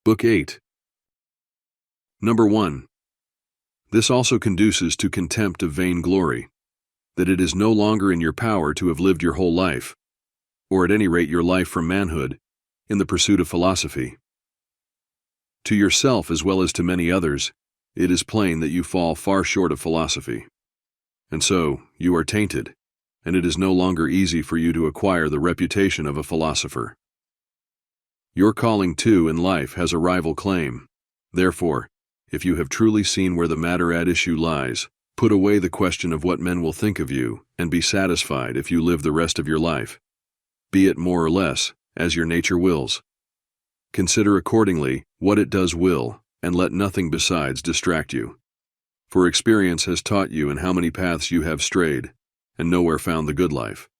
Book 8. Number 1. This also conduces to contempt of vainglory, that it is no longer in your power to have lived your whole life, or at any rate your life from manhood, in the pursuit of philosophy. To yourself as well as to many others, it is plain that you fall far short of philosophy. And so, you are tainted, and it is no longer easy for you to acquire the reputation of a philosopher. Your calling, too, in life has a rival claim. Therefore, if you have truly seen where the matter at issue lies, put away the question of what men will think of you, and be satisfied if you live the rest of your life, be it more or less, as your nature wills. Consider accordingly what it does will, and let nothing besides distract you. For experience has taught you in how many paths you have strayed, and nowhere found the good life.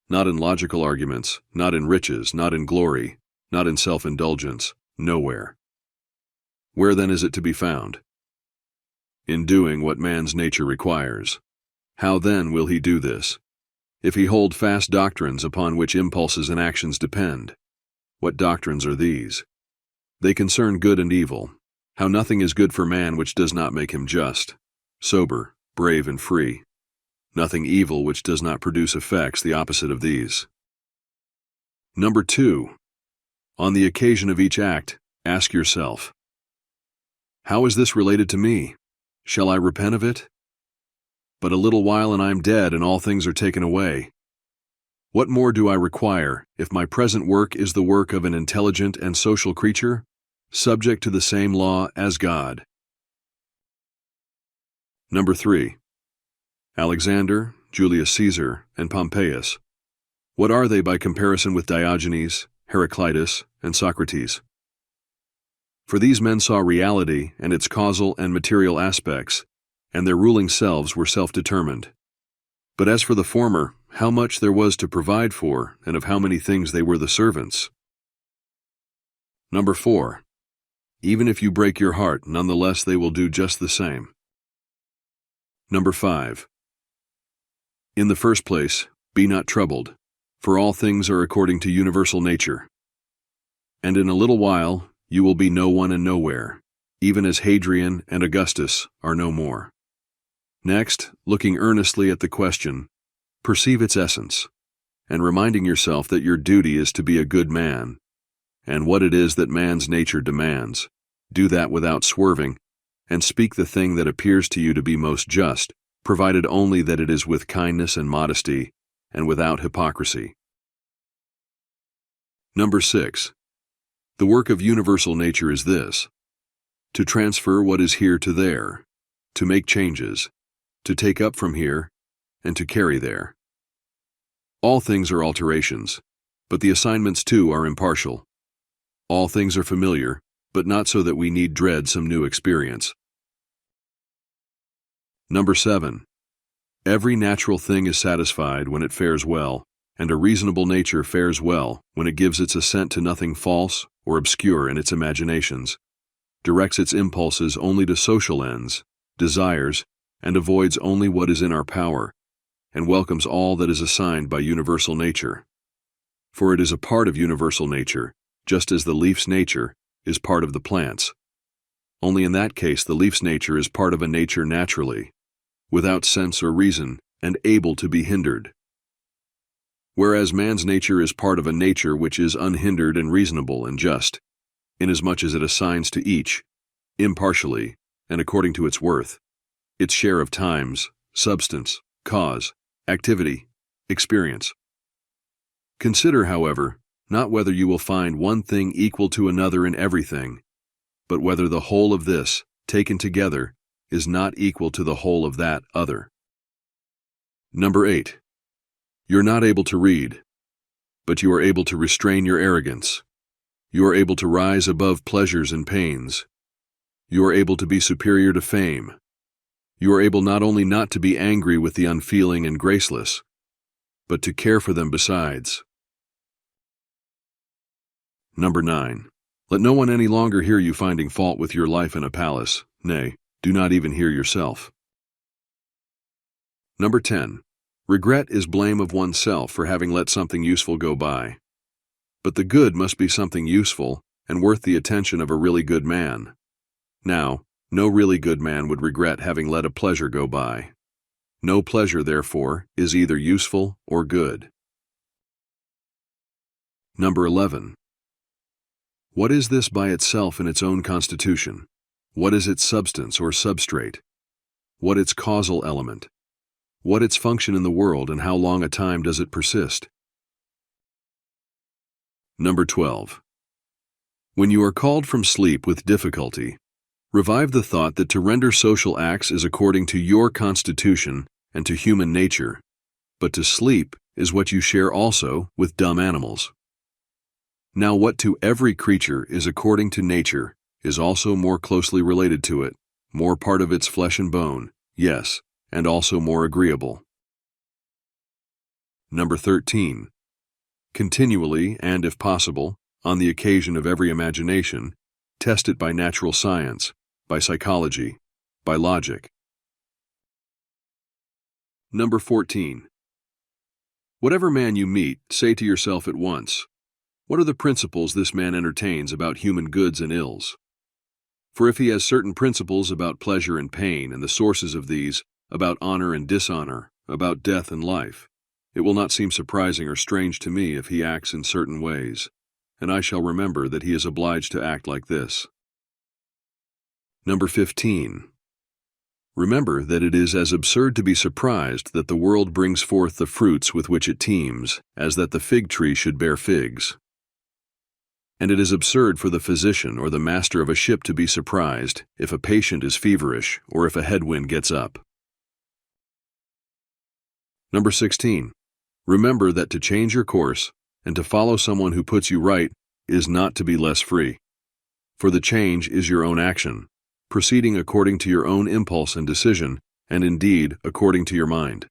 Not in logical arguments, not in riches, not in glory, not in self-indulgence, nowhere. Where then is it to be found? In doing what man's nature requires. How then will he do this? If he hold fast doctrines upon which impulses and actions depend. What doctrines are these? They concern good and evil, how nothing is good for man which does not make him just, sober, brave, and free. Nothing evil which does not produce effects the opposite of these. Number 2. On the occasion of each act, ask yourself, how is this related to me? Shall I repent of it? But a little while and I am dead and all things are taken away. What more do I require if my present work is the work of an intelligent and social creature, subject to the same law as God? Number 3. Alexander, Julius Caesar, and Pompeius. What are they by comparison with Diogenes, Heraclitus, and Socrates? For these men saw reality and its causal and material aspects, and their ruling selves were self-determined. But as for the former, how much there was to provide for, and of how many things they were the servants. Number 4. Even if you break your heart, nonetheless they will do just the same. Number 5. In the first place, be not troubled, for all things are according to universal nature. And in a little while, you will be no one and nowhere, even as Hadrian and Augustus are no more. Next, looking earnestly at the question, perceive its essence, and reminding yourself that your duty is to be a good man, and what it is that man's nature demands, do that without swerving, and speak the thing that appears to you to be most just, provided only that it is with kindness and modesty, and without hypocrisy. Number 6. The work of universal nature is this: to transfer what is here to there, to make changes, to take up from here, and to carry there. All things are alterations, but the assignments too are impartial. All things are familiar, but not so that we need dread some new experience. Number 7. Every natural thing is satisfied when it fares well, and a reasonable nature fares well when it gives its assent to nothing false or obscure in its imaginations, directs its impulses only to social ends, desires, and avoids only what is in our power, and welcomes all that is assigned by universal nature. For it is a part of universal nature, just as the leaf's nature is part of the plant's. Only in that case the leaf's nature is part of a nature naturally, without sense or reason, and able to be hindered. Whereas man's nature is part of a nature which is unhindered and reasonable and just, inasmuch as it assigns to each, impartially and according to its worth, its share of times, substance, cause, activity, experience. Consider, however, not whether you will find one thing equal to another in everything, but whether the whole of this, taken together, is not equal to the whole of that other. Number 8. You're not able to read, but you are able to restrain your arrogance. You are able to rise above pleasures and pains. You are able to be superior to fame. You are able not only not to be angry with the unfeeling and graceless, but to care for them besides. Number 9. Let no one any longer hear you finding fault with your life in a palace, nay, do not even hear yourself. Number 10. Regret is blame of oneself for having let something useful go by. But the good must be something useful, and worth the attention of a really good man. Now, no really good man would regret having let a pleasure go by. No pleasure, therefore, is either useful or good. Number 11. What is this by itself in its own constitution? What is its substance or substrate? What its causal element? What its function in the world, and how long a time does it persist? Number 12. When you are called from sleep with difficulty, revive the thought that to render social acts is according to your constitution and to human nature, but to sleep is what you share also with dumb animals. Now what to every creature is according to nature is also more closely related to it, more part of its flesh and bone, yes, and also more agreeable. Number 13. Continually, and if possible, on the occasion of every imagination, test it by natural science, by psychology, by logic. Number 14. Whatever man you meet, say to yourself at once, what are the principles this man entertains about human goods and ills? For if he has certain principles about pleasure and pain, and the sources of these, about honor and dishonor, about death and life, it will not seem surprising or strange to me if he acts in certain ways, and I shall remember that he is obliged to act like this. Number 15. Remember that it is as absurd to be surprised that the world brings forth the fruits with which it teems, as that the fig tree should bear figs. And it is absurd for the physician or the master of a ship to be surprised if a patient is feverish or if a headwind gets up. Number 16. Remember that to change your course and to follow someone who puts you right is not to be less free. For the change is your own action, proceeding according to your own impulse and decision, and indeed according to your mind.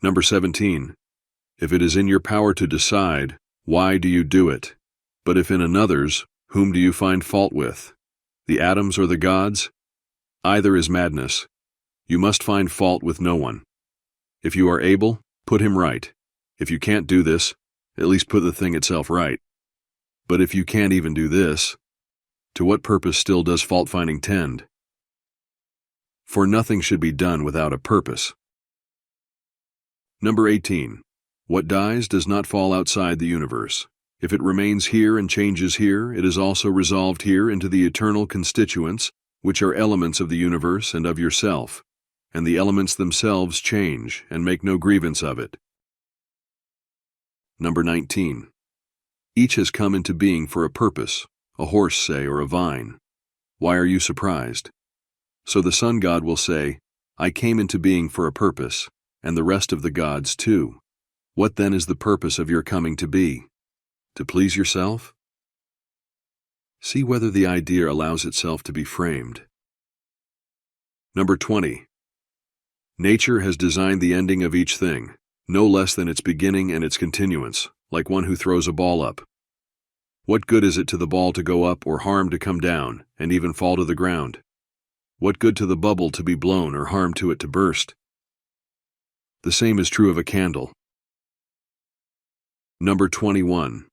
Number 17. If it is in your power to decide, why do you do it? But if in another's, whom do you find fault with? The atoms or the gods? Either is madness. You must find fault with no one. If you are able, put him right. If you can't do this, at least put the thing itself right. But if you can't even do this, to what purpose still does fault-finding tend? For nothing should be done without a purpose. Number 18. What dies does not fall outside the universe. If it remains here and changes here, it is also resolved here into the eternal constituents, which are elements of the universe and of yourself, and the elements themselves change and make no grievance of it. Number 19. Each has come into being for a purpose, a horse, say, or a vine. Why are you surprised? So the sun god will say, I came into being for a purpose, and the rest of the gods too. What then is the purpose of your coming to be? To please yourself? See whether the idea allows itself to be framed. Number 20. Nature has designed the ending of each thing, no less than its beginning and its continuance, like one who throws a ball up. What good is it to the ball to go up, or harm to come down, and even fall to the ground? What good to the bubble to be blown, or harm to it to burst? The same is true of a candle. Number 21.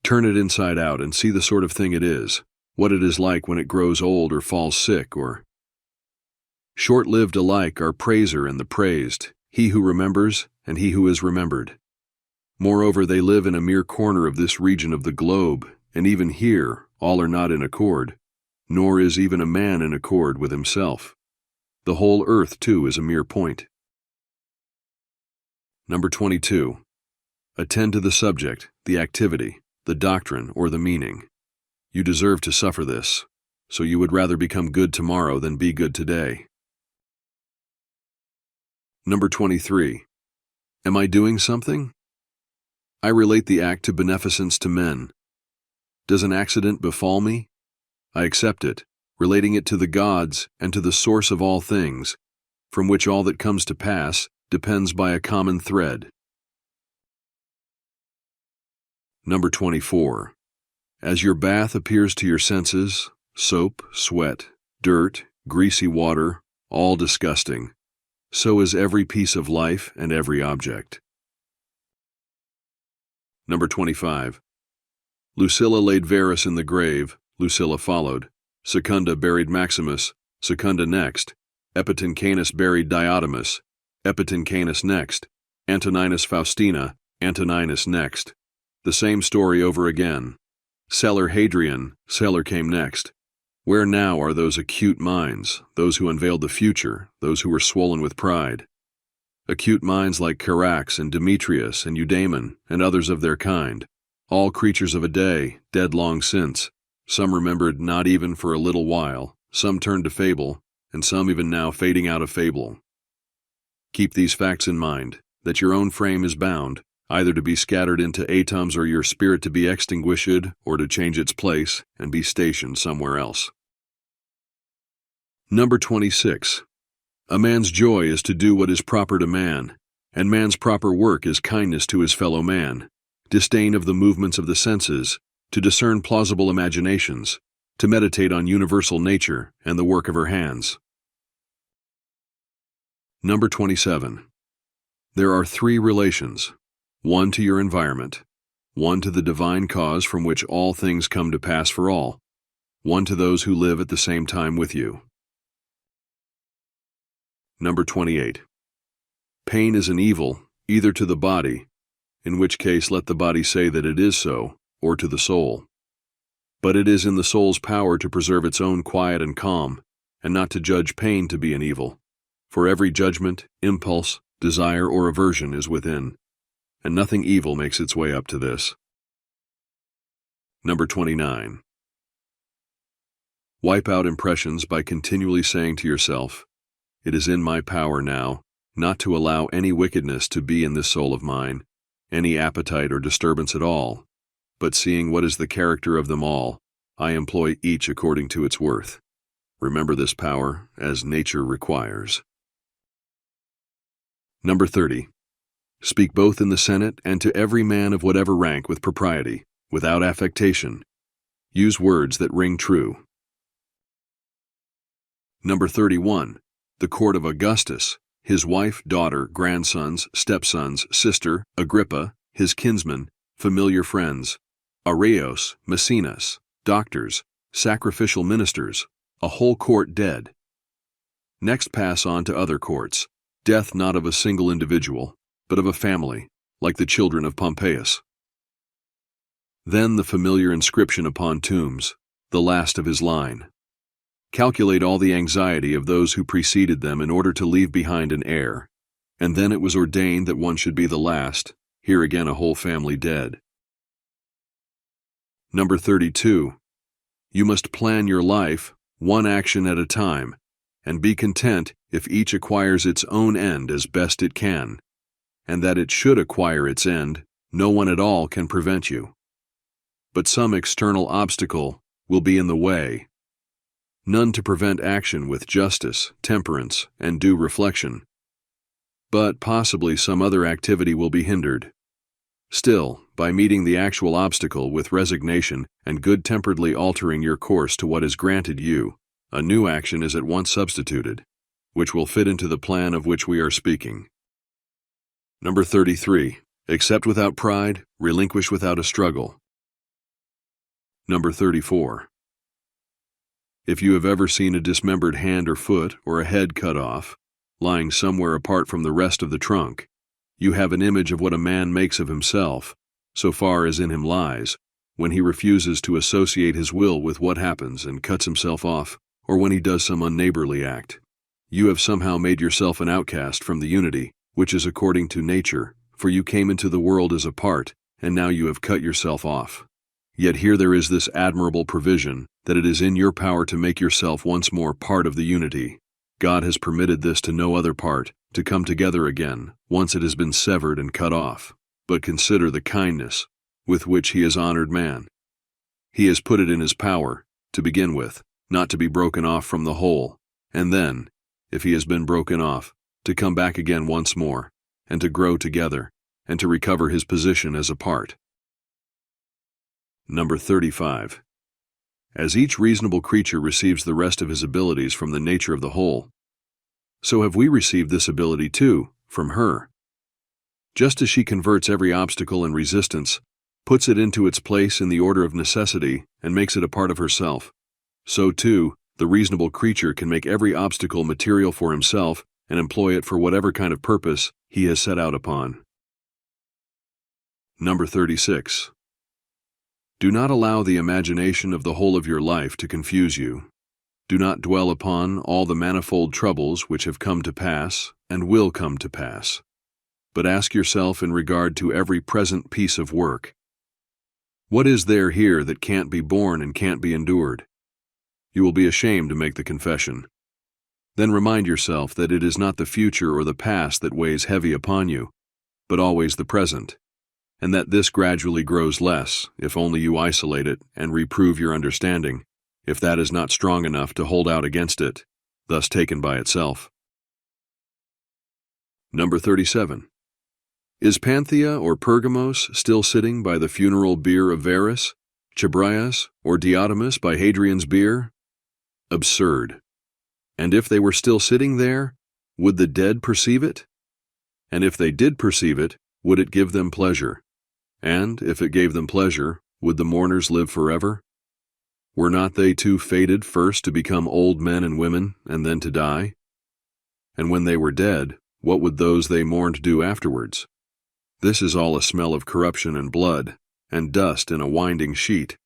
Turn it inside out and see the sort of thing it is, what it is like when it grows old or falls sick, or short-lived alike are praiser and the praised, he who remembers and he who is remembered. Moreover, they live in a mere corner of this region of the globe, and even here all are not in accord, nor is even a man in accord with himself. The whole earth, too, is a mere point. Number 22. Attend to the subject, the activity, the doctrine, or the meaning. You deserve to suffer this, so you would rather become good tomorrow than be good today. Number 23. Am I doing something? I relate the act to beneficence to men. Does an accident befall me? I accept it, relating it to the gods and to the source of all things, from which all that comes to pass depends by a common thread. Number 24. As your bath appears to your senses, soap, sweat, dirt, greasy water, all disgusting, so is every piece of life and every object. Number 25. Lucilla laid Verus in the grave, Lucilla followed. Secunda buried Maximus, Secunda next. Epitincanus buried Diotimus, Epitincanus next. Antoninus Faustina, Antoninus next. The same story over again. Celer Hadrian, Celer came next. Where now are those acute minds, those who unveiled the future, those who were swollen with pride? Acute minds like Charax and Demetrius and Eudaemon and others of their kind, all creatures of a day, dead long since, some remembered not even for a little while, some turned to fable, and some even now fading out of fable. Keep these facts in mind, that your own frame is bound, either to be scattered into atoms or your spirit to be extinguished, or to change its place and be stationed somewhere else. Number 26. A man's joy is to do what is proper to man, and man's proper work is kindness to his fellow man, disdain of the movements of the senses, to discern plausible imaginations, to meditate on universal nature and the work of her hands. Number 27. There are three relations, one to your environment, one to the divine cause from which all things come to pass for all, one to those who live at the same time with you. Number 28. Pain is an evil, either to the body, in which case let the body say that it is so, or to the soul. But it is in the soul's power to preserve its own quiet and calm, and not to judge pain to be an evil. For every judgment, impulse, desire, or aversion is within, and nothing evil makes its way up to this. Number 29. Wipe out impressions by continually saying to yourself, "It is in my power now, not to allow any wickedness to be in this soul of mine, any appetite or disturbance at all, but seeing what is the character of them all, I employ each according to its worth. Remember this power, as nature requires." Number 30. Speak both in the Senate and to every man of whatever rank with propriety, without affectation. Use words that ring true. Number 31. The court of Augustus, his wife, daughter, grandsons, stepsons, sister, Agrippa, his kinsmen, familiar friends, Aurelius, Maecenas, doctors, sacrificial ministers, a whole court dead. Next pass on to other courts, death not of a single individual, but of a family, like the children of Pompeius. Then the familiar inscription upon tombs, the last of his line. Calculate all the anxiety of those who preceded them in order to leave behind an heir, and then it was ordained that one should be the last, here again a whole family dead. Number 32. You must plan your life, one action at a time, and be content if each acquires its own end as best it can, and that it should acquire its end, no one at all can prevent you. But some external obstacle will be in the way. None to prevent action with justice, temperance, and due reflection. But possibly some other activity will be hindered. Still, by meeting the actual obstacle with resignation and good-temperedly altering your course to what is granted you, a new action is at once substituted, which will fit into the plan of which we are speaking. Number 33. Accept without pride, relinquish without a struggle. Number 34. If you have ever seen a dismembered hand or foot or a head cut off, lying somewhere apart from the rest of the trunk, you have an image of what a man makes of himself, so far as in him lies, when he refuses to associate his will with what happens and cuts himself off, or when he does some unneighborly act. You have somehow made yourself an outcast from the unity, which is according to nature, for you came into the world as a part, and now you have cut yourself off. Yet here there is this admirable provision, that it is in your power to make yourself once more part of the unity. God has permitted this to no other part, to come together again, once it has been severed and cut off. But consider the kindness with which he has honored man. He has put it in his power, to begin with, not to be broken off from the whole, and then, if he has been broken off, to come back again once more, and to grow together, and to recover his position as a part. Number 35. As each reasonable creature receives the rest of his abilities from the nature of the whole, so have we received this ability too, from her. Just as she converts every obstacle and resistance, puts it into its place in the order of necessity, and makes it a part of herself. So, too, the reasonable creature can make every obstacle material for himself and employ it for whatever kind of purpose he has set out upon. Number 36. Do not allow the imagination of the whole of your life to confuse you. Do not dwell upon all the manifold troubles which have come to pass and will come to pass, but ask yourself in regard to every present piece of work, what is there here that can't be borne and can't be endured? You will be ashamed to make the confession. Then remind yourself that it is not the future or the past that weighs heavy upon you, but always the present, and that this gradually grows less if only you isolate it and reprove your understanding, if that is not strong enough to hold out against it, thus taken by itself. Number 37. Is Panthea or Pergamos still sitting by the funeral bier of Varus, Chabrias, or Diotimus by Hadrian's bier? Absurd. And if they were still sitting there, would the dead perceive it? And if they did perceive it, would it give them pleasure? And if it gave them pleasure, would the mourners live forever? Were not they too fated first to become old men and women, and then to die? And when they were dead, what would those they mourned do afterwards? This is all a smell of corruption and blood, and dust in a winding sheet.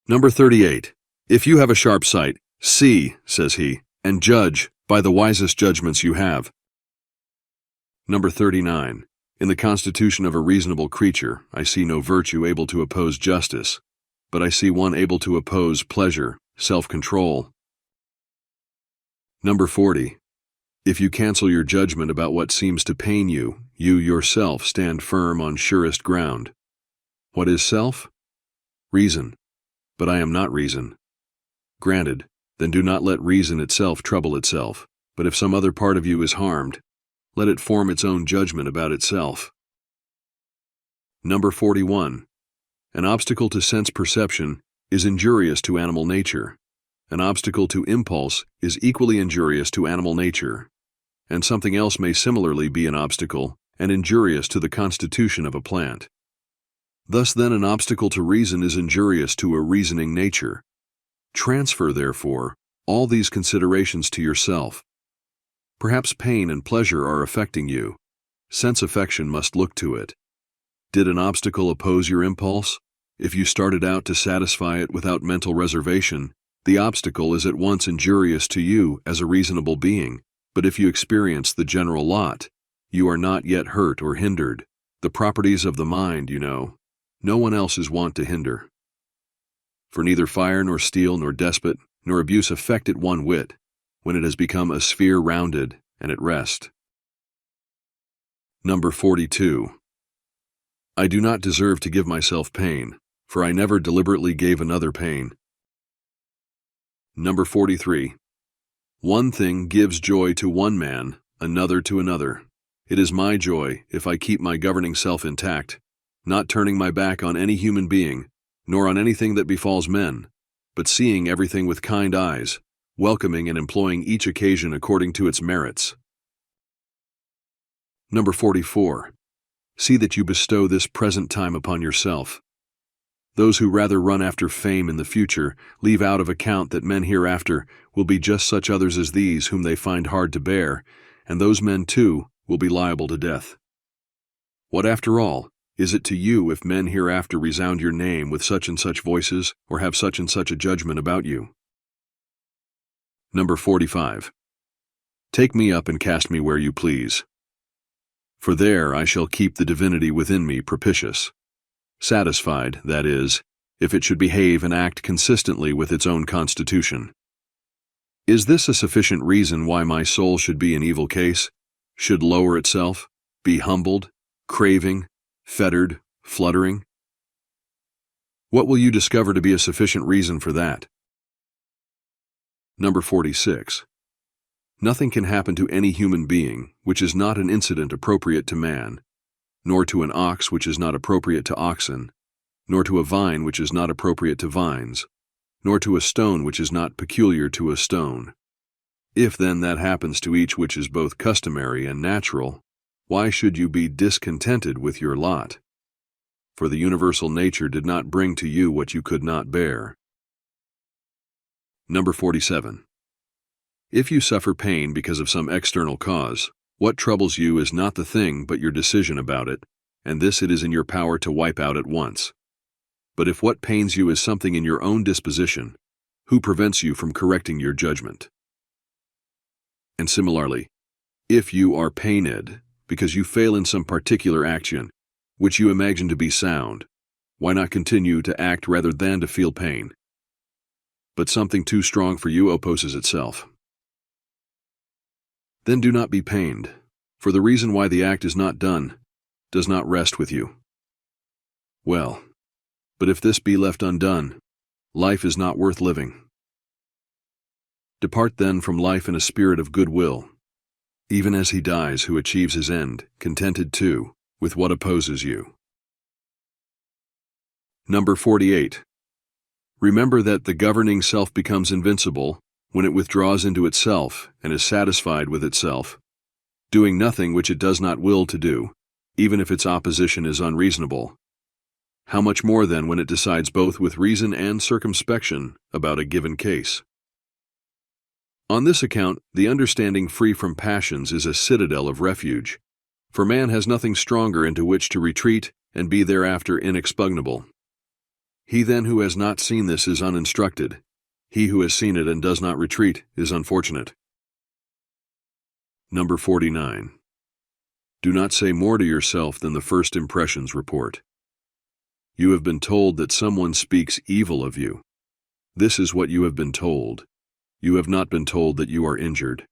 Number 38. If you have a sharp sight, see, says he, and judge by the wisest judgments you have. Number 39. In the constitution of a reasonable creature, I see no virtue able to oppose justice, but I see one able to oppose pleasure, self-control. Number 40. If you cancel your judgment about what seems to pain you, you yourself stand firm on surest ground. What is self? Reason. But I am not reason. Granted, then do not let reason itself trouble itself, but if some other part of you is harmed, let it form its own judgment about itself. Number 41. An obstacle to sense perception is injurious to animal nature. An obstacle to impulse is equally injurious to animal nature. And something else may similarly be an obstacle and injurious to the constitution of a plant. Thus then an obstacle to reason is injurious to a reasoning nature. Transfer, therefore, all these considerations to yourself. Perhaps pain and pleasure are affecting you. Sense affection must look to it. Did an obstacle oppose your impulse? If you started out to satisfy it without mental reservation, the obstacle is at once injurious to you as a reasonable being, but if you experience the general lot, you are not yet hurt or hindered. The properties of the mind, you know, no one else is wont to hinder. For neither fire nor steel nor despot nor abuse affect it one whit, when it has become a sphere rounded and at rest. Number 42. I do not deserve to give myself pain, for I never deliberately gave another pain. Number 43. One thing gives joy to one man, another to another. It is my joy if I keep my governing self intact, not turning my back on any human being, nor on anything that befalls men, but seeing everything with kind eyes, welcoming and employing each occasion according to its merits. Number 44. See that you bestow this present time upon yourself. Those who rather run after fame in the future leave out of account that men hereafter will be just such others as these whom they find hard to bear, and those men, too, will be liable to death. What, after all, is it to you if men hereafter resound your name with such and such voices, or have such and such a judgment about you? Number 45. Take me up and cast me where you please. For there I shall keep the divinity within me propitious. Satisfied, that is, if it should behave and act consistently with its own constitution. Is this a sufficient reason why my soul should be in evil case, should lower itself, be humbled, craving, fettered, fluttering? What will you discover to be a sufficient reason for that? Number 46. Nothing can happen to any human being which is not an incident appropriate to man, nor to an ox which is not appropriate to oxen, nor to a vine which is not appropriate to vines, nor to a stone which is not peculiar to a stone. If then that happens to each which is both customary and natural, why should you be discontented with your lot? for the universal nature did not bring to you what you could not bear. Number 47. If you suffer pain because of some external cause, what troubles you is not the thing but your decision about it, and this it is in your power to wipe out at once. But if what pains you is something in your own disposition, who prevents you from correcting your judgment? And similarly, if you are pained because you fail in some particular action, which you imagine to be sound, why not continue to act rather than to feel pain? But something too strong for you opposes itself. Then do not be pained, for the reason why the act is not done does not rest with you. Well, but if this be left undone, life is not worth living. Depart then from life in a spirit of goodwill, even as he dies who achieves his end, contented too with what opposes you. Number 48. Remember that the governing self becomes invincible when it withdraws into itself and is satisfied with itself, doing nothing which it does not will to do, even if its opposition is unreasonable. How much more then when it decides both with reason and circumspection about a given case? On this account, the understanding free from passions is a citadel of refuge, for man has nothing stronger into which to retreat and be thereafter inexpugnable. He then who has not seen this is uninstructed. He who has seen it and does not retreat is unfortunate. Number 49. Do not say more to yourself than the first impressions report. You have been told that someone speaks evil of you. This is what you have been told. You have not been told that you are injured.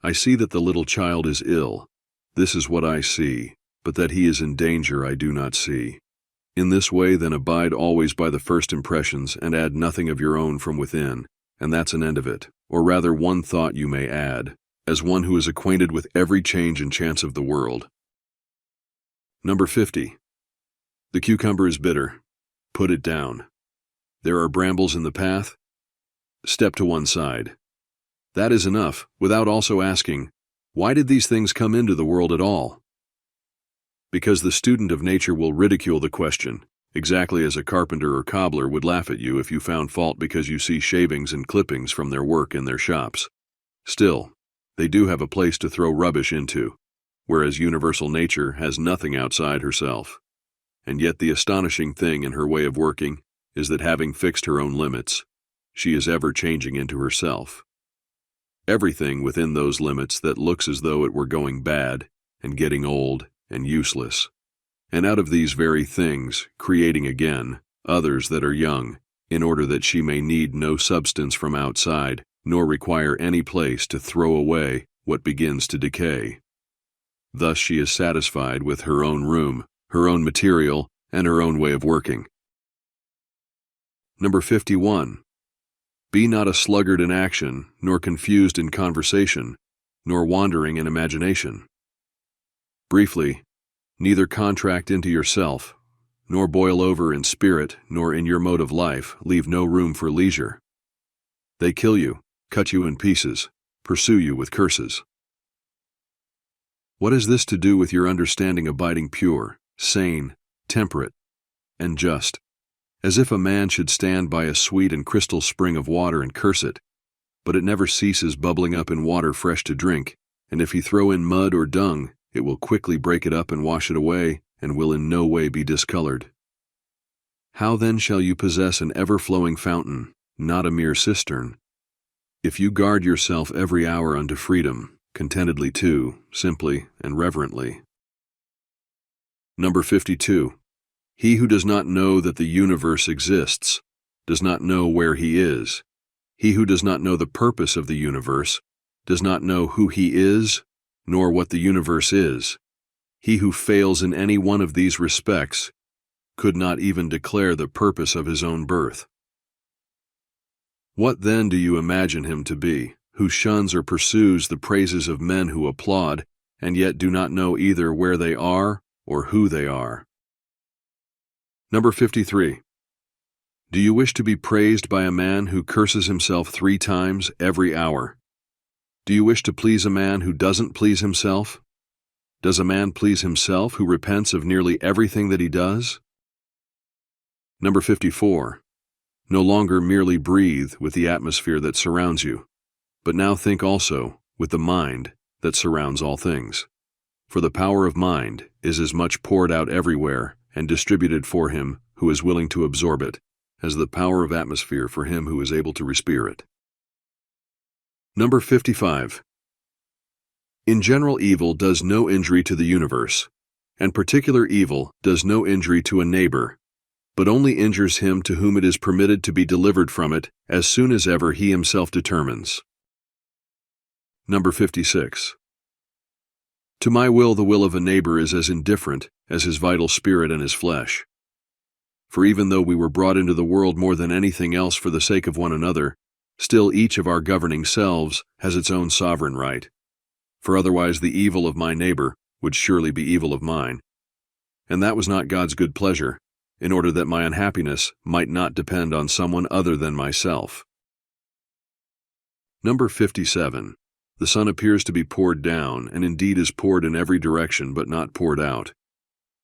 I see that the little child is ill. This is what I see, but that he is in danger I do not see. In this way then abide always by the first impressions and add nothing of your own from within, and that's an end of it, or rather one thought you may add, as one who is acquainted with every change and chance of the world. Number 50. The cucumber is bitter. Put it down. There are brambles in the path. Step to one side. That is enough, without also asking, why did these things come into the world at all? Because the student of nature will ridicule the question, exactly as a carpenter or cobbler would laugh at you if you found fault because you see shavings and clippings from their work in their shops. Still, they do have a place to throw rubbish into, whereas universal nature has nothing outside herself. And yet the astonishing thing in her way of working is that having fixed her own limits, she is ever changing into herself. Everything within those limits that looks as though it were going bad and getting old and useless, and out of these very things creating again others that are young, in order that she may need no substance from outside, nor require any place to throw away what begins to decay. Thus she is satisfied with her own room, her own material, and her own way of working. Number 51. Be not a sluggard in action, nor confused in conversation, nor wandering in imagination. Briefly, neither contract into yourself, nor boil over in spirit, nor in your mode of life leave no room for leisure. They kill you, cut you in pieces, pursue you with curses. What has this to do with your understanding abiding pure, sane, temperate, and just? As if a man should stand by a sweet and crystal spring of water and curse it, but it never ceases bubbling up in water fresh to drink, and if he throw in mud or dung, it will quickly break it up and wash it away, and will in no way be discolored. How then shall you possess an ever-flowing fountain, not a mere cistern? If you guard yourself every hour unto freedom, contentedly too, simply and reverently. Number 52. He who does not know that the universe exists, does not know where he is. He who does not know the purpose of the universe, does not know who he is, nor what the universe is. He who fails in any one of these respects could not even declare the purpose of his own birth. What then do you imagine him to be, who shuns or pursues the praises of men who applaud, and yet do not know either where they are or who they are? Number 53. Do you wish to be praised by a man who curses himself 3 times every hour? Do you wish to please a man who doesn't please himself? Does a man please himself who repents of nearly everything that he does? Number 54. No longer merely breathe with the atmosphere that surrounds you, but now think also with the mind that surrounds all things. For the power of mind is as much poured out everywhere and distributed for him who is willing to absorb it, as the power of atmosphere for him who is able to respire it. Number 55. In general, evil does no injury to the universe, and particular evil does no injury to a neighbor, but only injures him to whom it is permitted to be delivered from it as soon as ever he himself determines. Number 56. To my will, the will of a neighbor is as indifferent as his vital spirit and his flesh. For even though we were brought into the world more than anything else for the sake of one another, still each of our governing selves has its own sovereign right. For otherwise the evil of my neighbor would surely be evil of mine. And that was not God's good pleasure, in order that my unhappiness might not depend on someone other than myself. Number 57. The sun appears to be poured down, and indeed is poured in every direction but not poured out.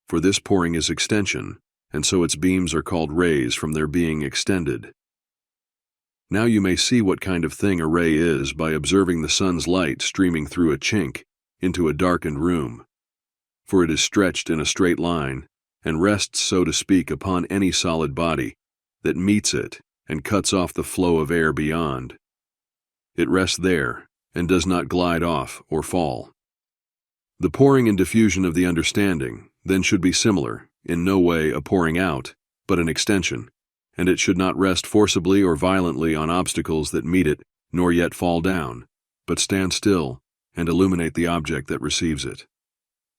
For this pouring is extension, and so its beams are called rays from their being extended. Now you may see what kind of thing a ray is by observing the sun's light streaming through a chink into a darkened room. For it is stretched in a straight line, and rests, so to speak, upon any solid body that meets it and cuts off the flow of air beyond. It rests there, and does not glide off or fall. The pouring and diffusion of the understanding then should be similar, in no way a pouring out, but an extension, and it should not rest forcibly or violently on obstacles that meet it, nor yet fall down, but stand still and illuminate the object that receives it.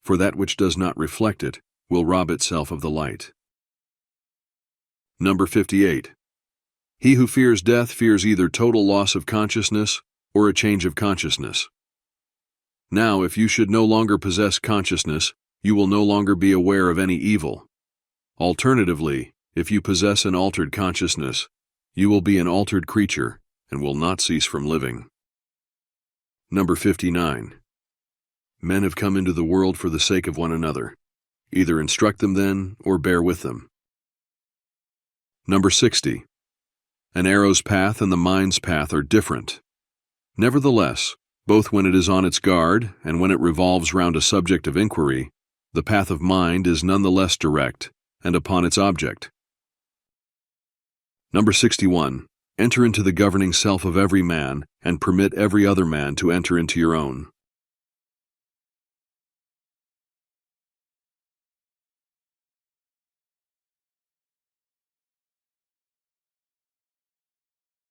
For that which does not reflect it will rob itself of the light. Number 58. He who fears death fears either total loss of consciousness or a change of consciousness. Now, if you should no longer possess consciousness, you will no longer be aware of any evil. Alternatively, if you possess an altered consciousness, you will be an altered creature and will not cease from living. Number 59. Men have come into the world for the sake of one another. Either instruct them then, or bear with them. Number 60. An arrow's path and the mind's path are different. Nevertheless, both when it is on its guard and when it revolves round a subject of inquiry, the path of mind is none the less direct and upon its object. Number 61. Enter into the governing self of every man, and permit every other man to enter into your own.